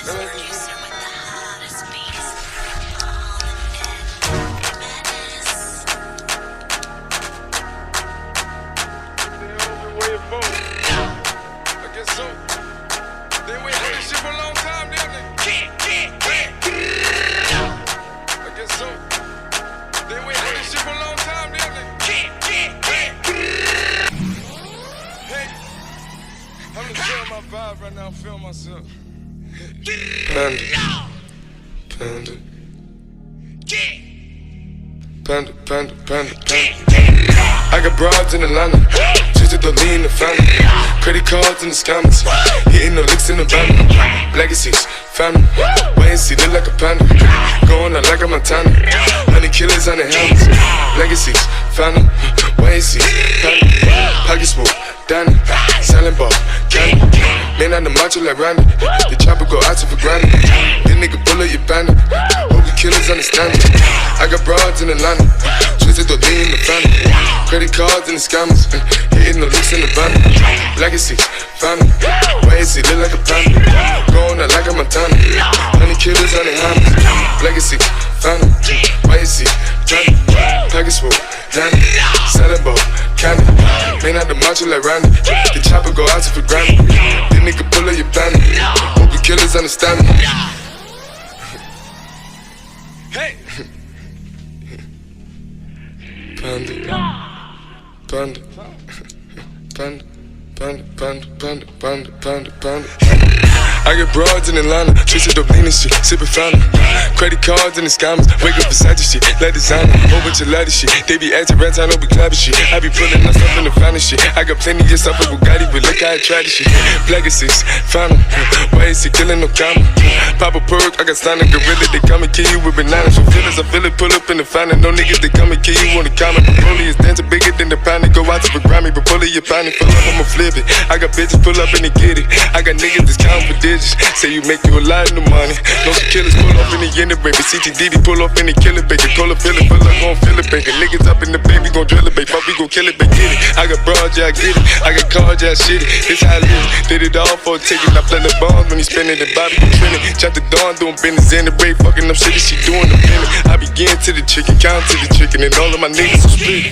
Producer with the hottest beats. All the net madness. I guess so. They wait for this shit for a long time, didn't they? I guess so. They wait for this shit for a long time, didn't they? Hey, I'm gonna feel my vibe right now, feel myself. Panda. I got broads in Atlanta, just to lean the family. Credit cards in the scammers, hitting the licks in the van. Legacies, family, wait and see, look like a panda. Going out like a Montana, 100 killers on the helmets. Legacies, family, wait and see, family. Pocket smooth, Danny, selling ball, candy. Man on the macho like Randy, the chopper go out to for granted. This nigga bullet your bandit, hope the killers understand it. I got broads in Atlanta, twisted to lean the family. Credit cards and the scammers, hitting the looks in the van. Legacy, family, wait and see, look like a panda. Going out like a Montana, 100 killers on the hammers. Legacy, family, wait and see, Johnny, package full, Danny, selling ball, candy. Man out the macho like Randy, the chopper go out to for granted. This nigga pull up your bandit, hope the killers understand me. Hey! Panda. I get broads in Atlanta, twisted up lean and shit, sippin' fountain. Credit cards and the scammers, wake up beside your shit, let designer, whole bunch of ladder shit. They be acting rats, I don't be clapping shit. I be pulling myself in the finest shit. I got plenty of stuff with Bugatti, but look how I tried this shit. Legacies, fountain, why is he killing no comma? Pop a perk, I got signed a gorilla, they come and kill you with bananas. For feelings, I feel it, pull up in the fountain. No niggas, they come and kill you on the comment. Broly is dancing bigger than the pound. Go out to the Grammy, but pull it, your pound. Pull up, I'ma flip it. I got bitches, pull up and they get it. I got niggas that's counting for digits. Say you make you a lot of money. No some killers pull off in the end, baby. CTDD pull off in the killer, baby. Call a feeling, pull up, gon' feel it, baby. Niggas up in the baby, gon' drill it, baby. Fuck, we gon' kill it, baby. Get it. I got broads, yeah, I get it. I got cars, yeah, I shit it. This how I live. Did it all for a ticket. I play the bombs when he spinning the Bobby, he trending. Chop the dawn, doing business in the break. Fucking up shit, she doing the minute. I begin to the chicken, count to the chicken, and all of my niggas are split.